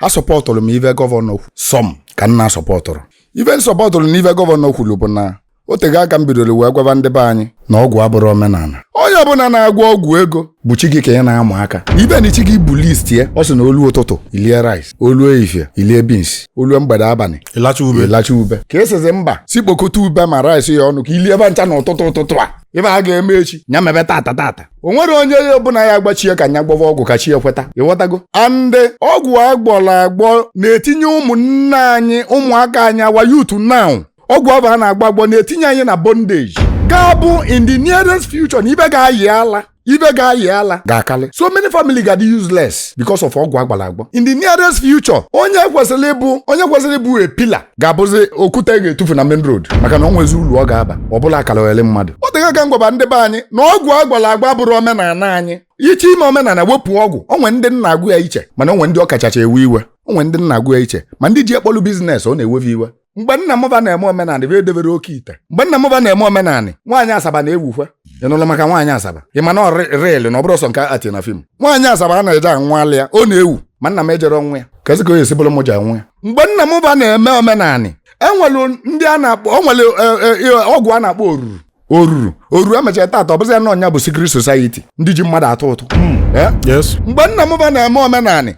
ha sọpọtụrụ m ive gọvanọ sọm ka nna sọpọtụrụ ive nsọpọtụrụ na ive gọvanọ kwuru bụ na o tego aka m bidoro wee gwaba ndị be anyị na ọgwụ abụrụ omenala onye ọbụla na-agwọ ọgwụ ego bụ chi gị ka ya na-amụ aka ibe na chi gị bụ list ya ọ sị na olu ụtụtụ ilie rice olu ehihie ilie beans olu mgbede abalị ịlacha ube ka esizi mba si kpokọta ube ma rice ya ọnụ ka ilie ebe ncha na ụtụtụ a ibe a ga-eme echi nya mebe tata o nwere onye ọbụla ya agbachie ka nya gbọwa ọgwụ ka chi ekweta ịghọtago ande ọgwụ agbọ na-etinye ụmụnne anyị ụmụaka anyị awa youth now ọgwụ ọbụ a na-agbọ na-etinye anyị na bondage ga-abụ in the nearest future na ibe ga-ayị ala ga-akali so many family ga dị useless because of ọgwụ agbọ in the nearest future onye kwesịrị ịbụ epila ga-abụzi okwute ga-etufu na main road maka na o nwezi ulu ọ ga-aba ọbụla akara wele mmadụ ọ dịga ka ngwaba ndị be anyị na ọgwụ agbọ bụrụ omenala anyị iche ime omenala wepụ ọgwụ onwe ndị nna agụ ya iche mana onwe ndị ọkachacha ewe iwe onwe ndị nna agụ ya iche ma ndị ji ekpọlụ biznes ọ na-ewefe iwe mgbe nna mụba na-eme omenala ebe edebere oke ite mgbe nna mụba na-eme omenala nwaanyị asaba na-ewukwe ịnụlụ maka nwaanyị asaba ị ma na reel na ọ bụrụ sọ nke ati na fim nwaanyị asaba a na-eje anwụalị ya ọ na-ewu ma nna m ejere ọnwụ ya kezi ka o esi bụrụ m ji anwụ ya mgbe nna mụba na-eme omenala enwelu ndị a na-akpọ onwere ọgwụ a na-akpọ oruru emechara tata ọ bụzi ya na ọnya bụ secret society ndị ji mmadụ atụ ụtụ mgbe nna mụba na-eme omenala